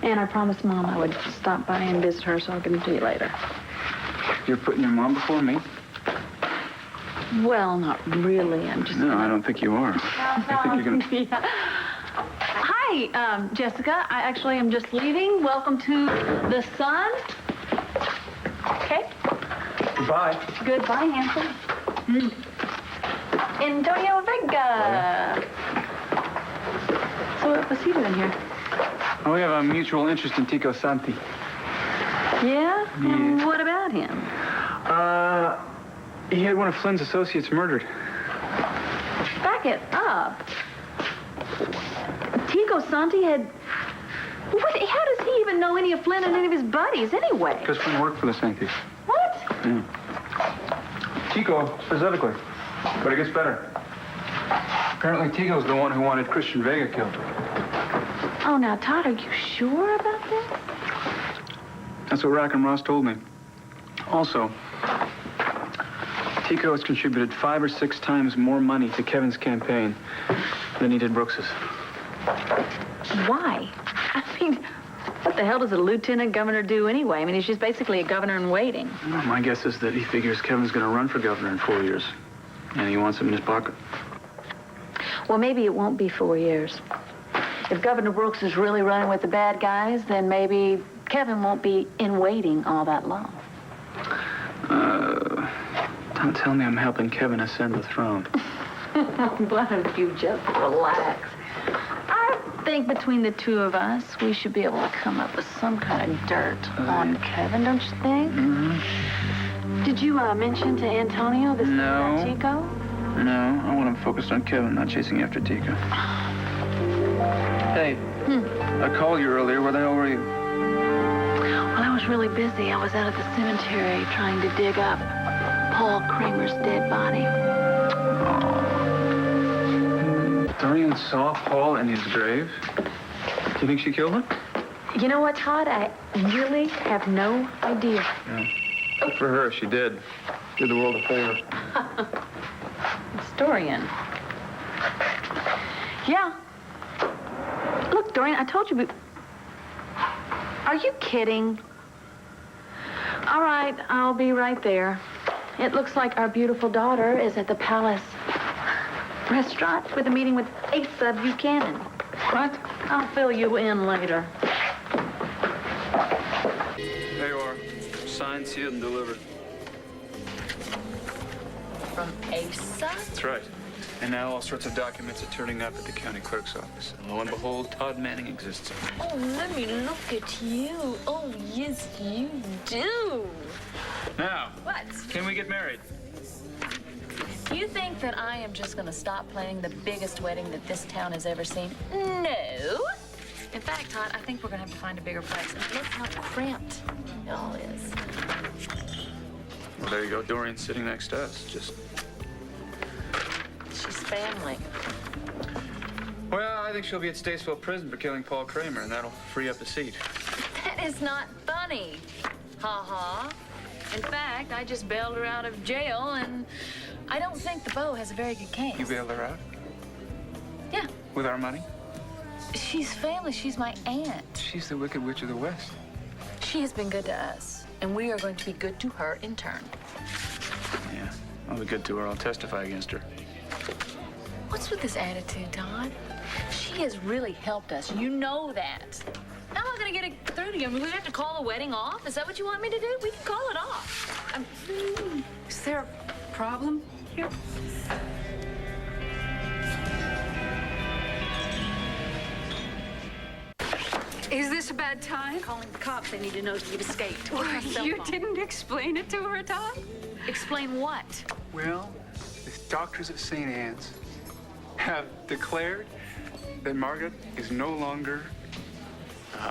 And I promised Mom I would stop by and visit her, so I'll give them to you later. You're putting your mom before me? Well, not really. I'm just... No, I don't think you are. I think you're gonna... Yeah. Hi, Jessica. I actually am just leaving. Welcome to the Sun. Okay. Goodbye. Goodbye, handsome. Antonio Vega. So what was he doing here? Oh, we have a mutual interest in Tico Santi. Yeah? And what about him? He had one of Flynn's associates murdered. Back it up. Tico Santi had... What? How does he even know any of Flynn and any of his buddies anyway? Because Flynn worked for the Santis. What? Yeah. Tico, specifically. But it gets better. Apparently Tico's the one who wanted Christian Vega killed. Oh, now, Todd, are you sure about this? That's what Rack and Ross told me. Also, Tico has contributed 5 or 6 times more money to Kevin's campaign than he did Brooks's. Why? I mean, what the hell does a lieutenant governor do anyway? I mean, he's just basically a governor in waiting. Well, my guess is that he figures Kevin's going to run for governor in 4 years, and he wants him in his pocket. Well, maybe it won't be 4 years. If Governor Brooks is really running with the bad guys, then maybe Kevin won't be in waiting all that long. Don't tell me I'm helping Kevin ascend the throne. Why don't you just relax? I think between the two of us, we should be able to come up with some kind of dirt on Kevin, don't you think? Mm-hmm. Did you mention to Antonio this thing about Tico? No, I want him focused on Kevin, not chasing after Tico. Hey, I called you earlier. Where the hell were you? Well, I was really busy. I was out at the cemetery trying to dig up Paul Kramer's dead body. Dorian saw Paul in his grave. Do you think she killed him? You know what, Todd? I really have no idea. Yeah. Good for her, she did. Did the world a favor. It's Dorian. Yeah. Look, Dorian, I told you. Are you kidding? All right, I'll be right there. It looks like our beautiful daughter is at the Palace restaurant with a meeting with � Buchanan. What? I'll fill you in later. There you are. Signed, sealed, and delivered. From �? That's right. And now all sorts of documents are turning up at the county clerk's office. And lo and behold, Todd Manning exists. Oh, let me look at you. Oh, yes, you do. Now, What? can we get married? Do you think that I am just going to stop planning the biggest wedding that this town has ever seen? No. In fact, Todd, I think we're going to have to find a bigger place. And look how cramped it all is. Well, there you go. Dorian's sitting next to us. Just... She's family. Well, I think she'll be at Statesville Prison for killing Paul Kramer, and that'll free up a seat. That is not funny. Ha-ha. In fact, I just bailed her out of jail, and I don't think the 𝑖𝑹 has a very good case. You bailed her out? Yeah. With our money? She's family. She's my aunt. She's the Wicked Witch of the West. She has been good to us, and we are going to be good to her in turn. Yeah, I'll be good to her. I'll testify against her. What's with this attitude, Todd? She has really helped us. You know that. How am I going to get it through to you? I mean, we have to call the wedding off? Is that what you want me to do? We can call it off. Is there a problem here? Is this a bad time? Calling the cops. They need to know that you've escaped. You didn't explain it to her, Todd? Explain what? Well, the doctors at St. Anne's have declared that Margaret is no longer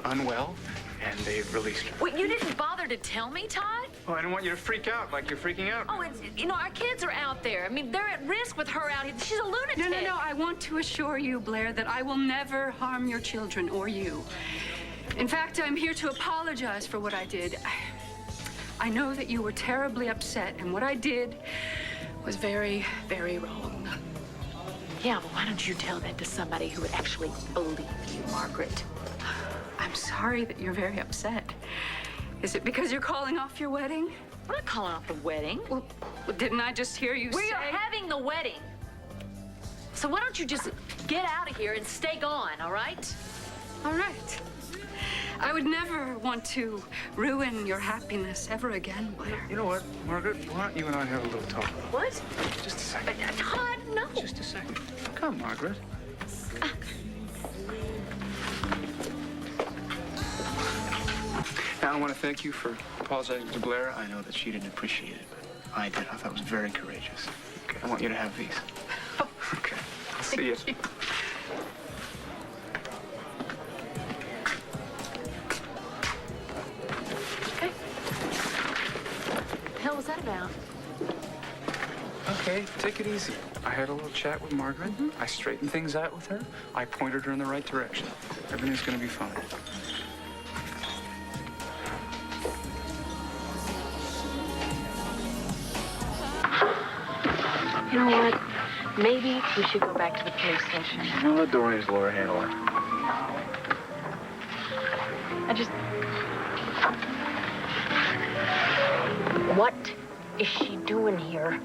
unwell, and they've released her. Wait, you didn't bother to tell me, Todd? Oh, I don't want you to freak out like you're freaking out. Oh, it's, you know, our kids are out there. I mean, they're at risk with her out here. She's a lunatic. No. I want to assure you, Blair, that I will never harm your children or you. In fact, I'm here to apologize for what I did. I know that you were terribly upset, and what I did was very, very wrong. Yeah, but why don't you tell that to somebody who would actually believe you, Margaret? I'm sorry that you're very upset. Is it because you're calling off your wedding? We're not calling off the wedding. Well, didn't I just hear you say... We are having the wedding. So why don't you just get out of here and stay gone, all right? All right. I would never want to ruin your happiness ever again, Blair. You know what, Margaret? Why don't you and I have a little talk? What? Just a second. Todd, no. Just a second. Come, Margaret. Now, I want to thank you for apologizing to Blair. I know that she didn't appreciate it, but I did. I thought it was very courageous. Okay, I want you to have these. Okay, I'll see you. Okay. What the hell was that about? Okay, take it easy. I had a little chat with Margaret. I straightened things out with her. I pointed her in the right direction. Everything's going to be fine. You know what? Maybe we should go back to the police station. I'll let Doreen's lawyer handle it. What is she doing here?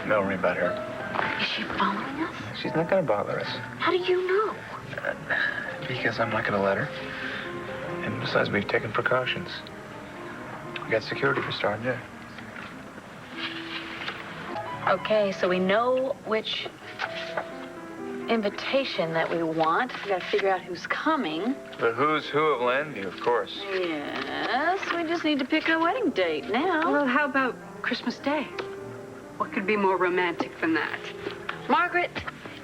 Don't worry about her. Is she following us? She's not going to bother us. How do you know? Because I'm not going to let her. And besides, we've taken precautions. We got security for starting, yeah. Okay, so we know which invitation that we want. We gotta figure out who's coming. The who's who of Landview, of course. Yes, we just need to pick a wedding date now. Well, how about Christmas Day? What could be more romantic than that? Margaret,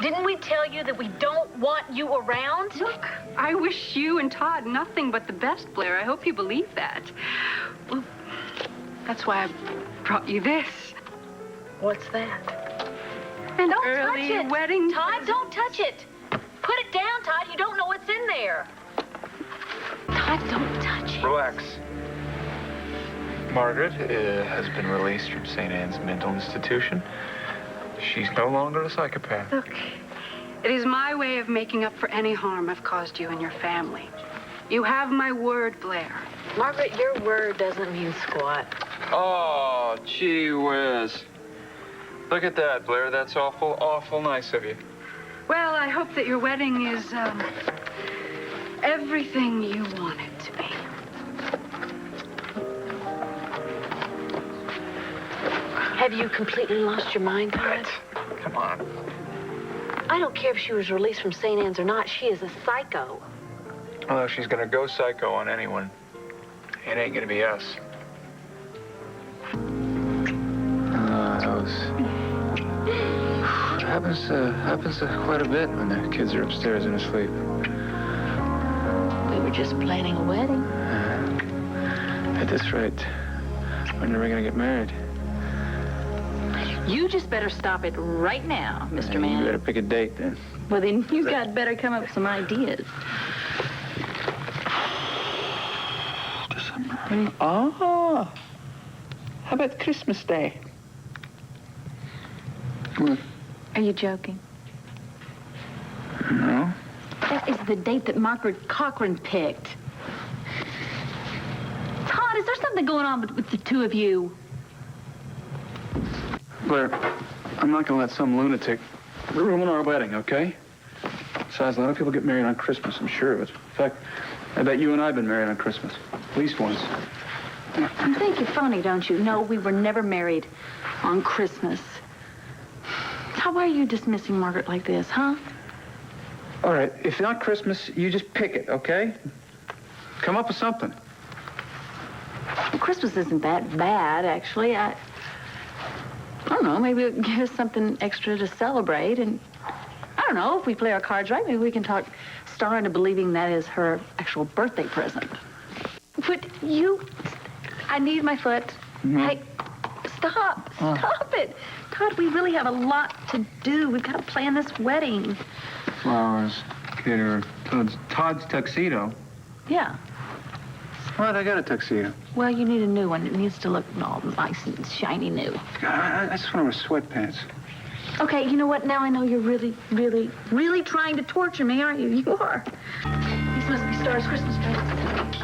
didn't we tell you that we don't want you around? Look, I wish you and Todd nothing but the best, Blair. I hope you believe that. Well, that's why I brought you this. What's that? An Don't early touch it. wedding. Todd, don't touch it. Put it down, Todd. You don't know what's in there. Todd, don't touch it. Relax. Margaret has been released from St. Anne's Mental Institution. She's no longer a psychopath. Look, it is my way of making up for any harm I've caused you and your family. You have my word, Blair. Margaret, your word doesn't mean squat. Oh, gee whiz. Look at that, Blair. That's awful, awful nice of you. Well, I hope that your wedding is, everything you want it to be. Have you completely lost your mind, Todd? Come on. I don't care if she was released from St. Anne's or not. She is a psycho. Well, if she's gonna go psycho on anyone, it ain't gonna be us. Happens quite a bit when the kids are upstairs and asleep. We were just planning a wedding. At this rate, when are we gonna get married? You just better stop it right now, Mr. You Man. better pick a date then. Well, then you got better come up with some ideas. December. Oh, how about Christmas Day? What? Are you joking? No. That is the date that Margaret Cochran picked. Todd, is there something going on with the two of you? Blair, I'm not gonna let some lunatic ruin our wedding, okay? Besides, a lot of people get married on Christmas, I'm sure of it. In fact, I bet you and I have been married on Christmas. At least once. You think you're funny, don't you? No, we were never married on Christmas. Why are you dismissing Margaret like this, huh? All right, if not Christmas, you just pick it, okay? Come up with something. Well, Christmas isn't that bad, actually. I don't know, maybe it give us something extra to celebrate. And I don't know, if we play our cards right, maybe we can talk Star into believing that is her actual birthday present. But you... I need my foot. Mm-hmm. Hey, stop. Stop it. Todd, we really have a lot to do. We've got to plan this wedding. Flowers, caterer, Todd's tuxedo. Yeah. What? I got a tuxedo. Well, you need a new one. It needs to look all nice and shiny new. I just want to wear sweatpants. Okay, you know what? Now I know you're really, really, really trying to torture me, aren't you? You are. These must be Star's Christmas presents.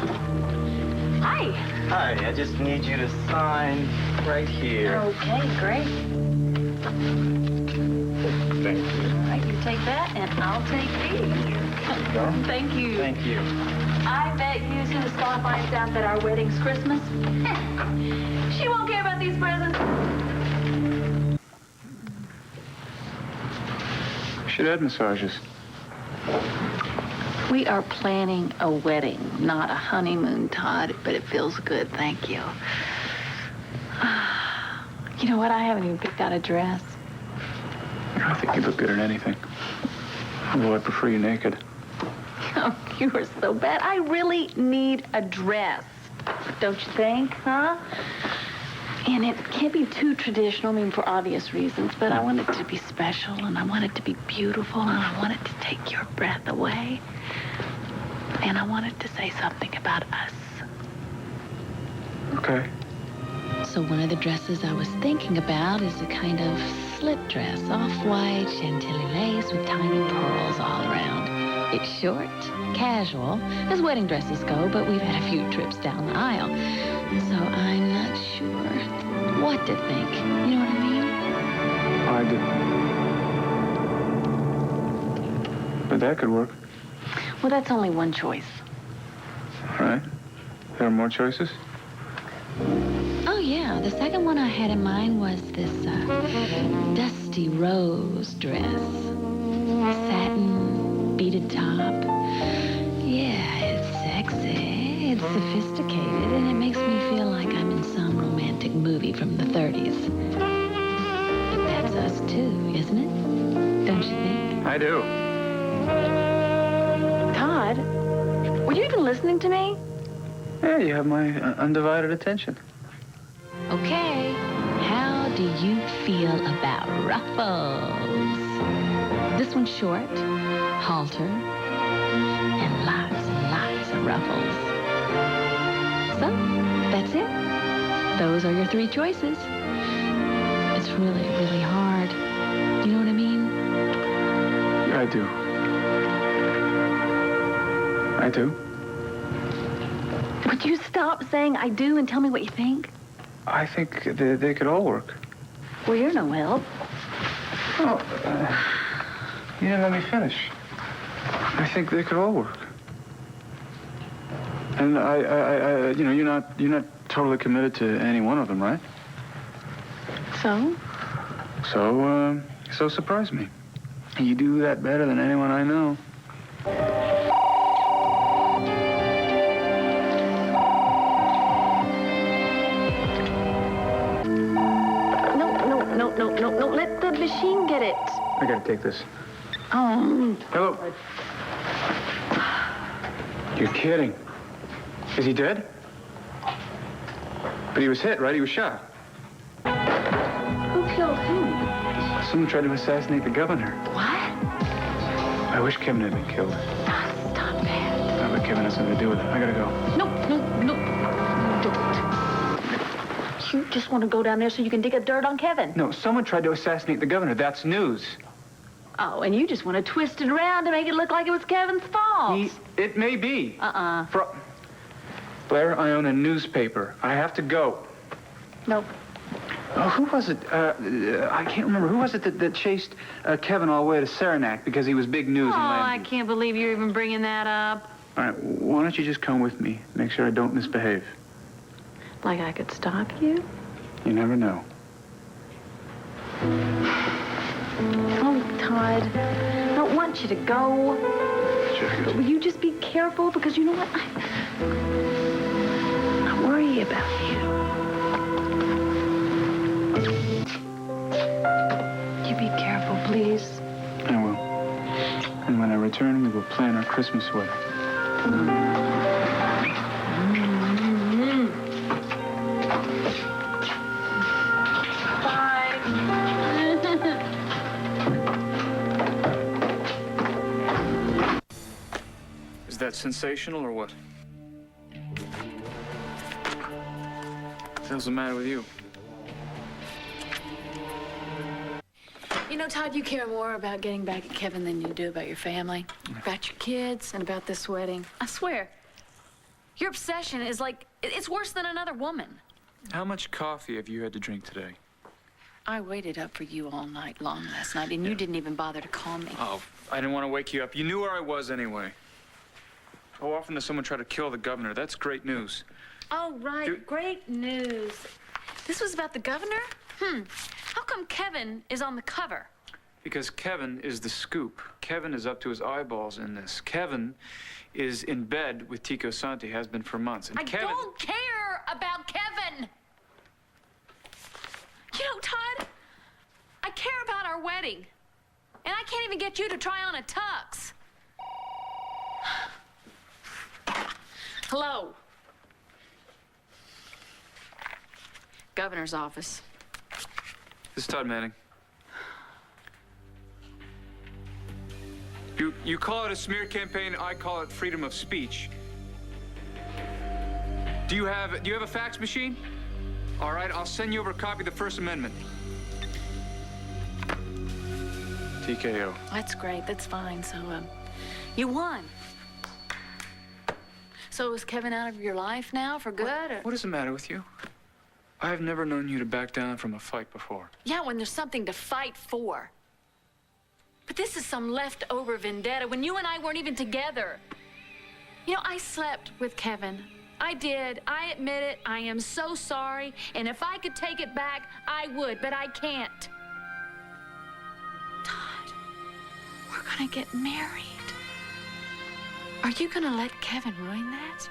Hi. Hi, I just need you to sign right here. Okay, great. Thank you. All right, you take that, and I'll take these. Thank you. Thank you. I bet you as soon as Star finds out that our wedding's Christmas, she won't care about these presents. We should add massages. We are planning a wedding, not a honeymoon, Todd, but it feels good, thank you. You know what? I haven't even picked out a dress. I don't think you look good in anything. Although I prefer you naked. Oh, you are so bad. I really need a dress. Don't you think, huh? And it can't be too traditional, I mean, for obvious reasons, but I want it to be special, and I want it to be beautiful, and I want it to take your breath away. And I want it to say something about us. Okay. So one of the dresses I was thinking about is a kind of slip dress, off-white, chantilly lace with tiny pearls all around. It's short, casual, as wedding dresses go, but we've had a few trips down the aisle. So I'm not sure what to think. You know what I mean? I do. But that could work. Well, that's only one choice. All right. There are more choices? Oh, yeah. The second one I had in mind was this dusty rose dress. Satin, beaded top. Yeah, it's sexy, it's sophisticated, and it makes me feel like I'm in some romantic movie from the 30s. But that's us too, isn't it? Don't you think? I do. Todd, were you even listening to me? Yeah, you have my undivided attention. Okay, how do you feel about ruffles? This one's short, halter, and lots of ruffles. So, that's it. Those are your three choices. It's really, really hard. You know what I mean? I do. I do. Would you stop saying I do and tell me what you think? I think they could all work. Well, you're no help. Oh, you didn't let me finish. I think they could all work. And I you know, you're not totally committed to any one of them, right? So? So surprise me. You do that better than anyone I know. No, let the machine get it. I gotta take this. Hello. You're kidding. Is he dead? But he was hit, right? He was shot. Who killed him? Someone tried to assassinate the governor. What? I wish Kevin had been killed. Stop that. No, but Kevin has something to do with it. I gotta go. No. Don't. You just want to go down there so you can dig up dirt on Kevin. No, someone tried to assassinate the governor. That's news. Oh, and you just want to twist it around to make it look like it was Kevin's fault. It may be. Blair, I own a newspaper. I have to go. Nope. Oh, who was it? I can't remember. Who was it that chased Kevin all the way to Saranac because he was big news in Landview? I can't believe you're even bringing that up. All right, why don't you just come with me? Make sure I don't misbehave. Like I could stop you? You never know. Oh, Todd, I don't want you to go. Sure. But will you just be careful? Because you know what? I worry about you. You be careful, please. I will. And when I return, we will plan our Christmas wedding. Bye. Is that sensational or what? What the hell's the matter with you? You know, Todd, you care more about getting back at Kevin than you do about your family, about your kids, and about this wedding. I swear, your obsession is like, it's worse than another woman. How much coffee have you had to drink today? I waited up for you all night long last night, and you didn't even bother to call me. Oh, I didn't want to wake you up. You knew where I was anyway. How often does someone try to kill the governor? That's great news. Oh, right. Great news. This was about the governor? How come Kevin is on the cover? Because Kevin is the scoop. Kevin is up to his eyeballs in this. Kevin is in bed with Tico Santi, has been for months. And I don't care about Kevin. You know, Todd, I care about our wedding. And I can't even get you to try on a tux. Hello. Governor's office. This is Todd Manning. You call it a smear campaign, I call it freedom of speech. Do you have a fax machine? All right, I'll send you over a copy of the First Amendment. TKO. That's great. That's fine. So, you won. So is Kevin out of your life now for good? Or? What is the matter with you? I've never known you to back down from a fight before. Yeah, when there's something to fight for. But this is some leftover vendetta when you and I weren't even together. You know, I slept with Kevin. I did. I admit it. I am so sorry. And if I could take it back, I would, but I can't. Todd, we're gonna get married. Are you gonna let Kevin ruin that?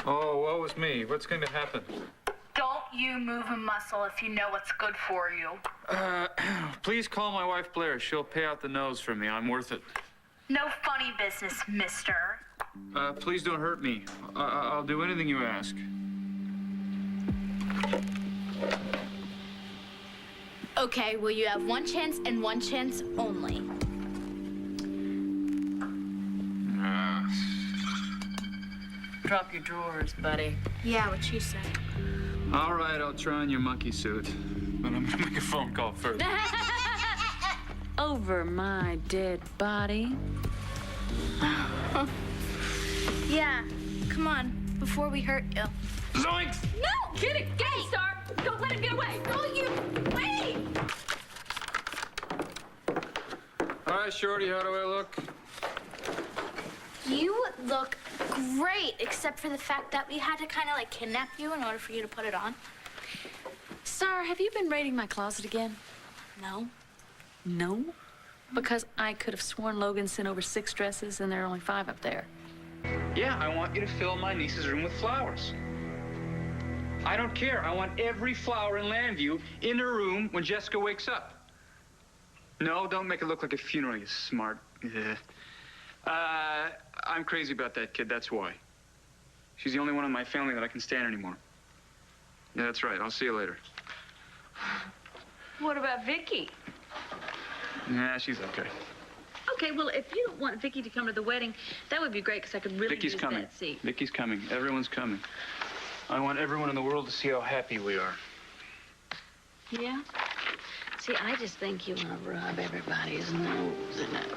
Oh, woe is me. What's going to happen? Don't you move a muscle if you know what's good for you. Please call my wife Blair. She'll pay out the nose for me. I'm worth it. No funny business, mister. Please don't hurt me. I'll do anything you ask. Okay, well, you have one chance and one chance only. Drop your drawers, buddy. Yeah, what she said. All right, I'll try on your monkey suit. But I'm gonna make a phone call first. Over my dead body. Yeah, come on, before we hurt you. Zoinks! No! Get it! Get it, Star! Don't let him get away! Oh, you... Wait! Hi, Shorty, how do I look? You look great, except for the fact that we had to kind of like kidnap you in order for you to put it on. Star, have you been raiding my closet again? No. No? Because I could have sworn Logan sent over 6 dresses and there are only 5 up there. Yeah, I want you to fill my niece's room with flowers. I don't care. I want every flower in Landview in her room when Jessica wakes up. No, don't make it look like a funeral, you smart. I'm crazy about that kid, that's why. She's the only one in my family that I can stand anymore. Yeah, that's right. I'll see you later. What about Vicky? Nah, she's okay. Okay, well, if you don't want Vicky to come to the wedding, that would be great, because I could really Vicky's use coming. that seat. Vicky's coming. Everyone's coming. I want everyone in the world to see how happy we are. Yeah? See, I just think you want to rub everybody's nose in it.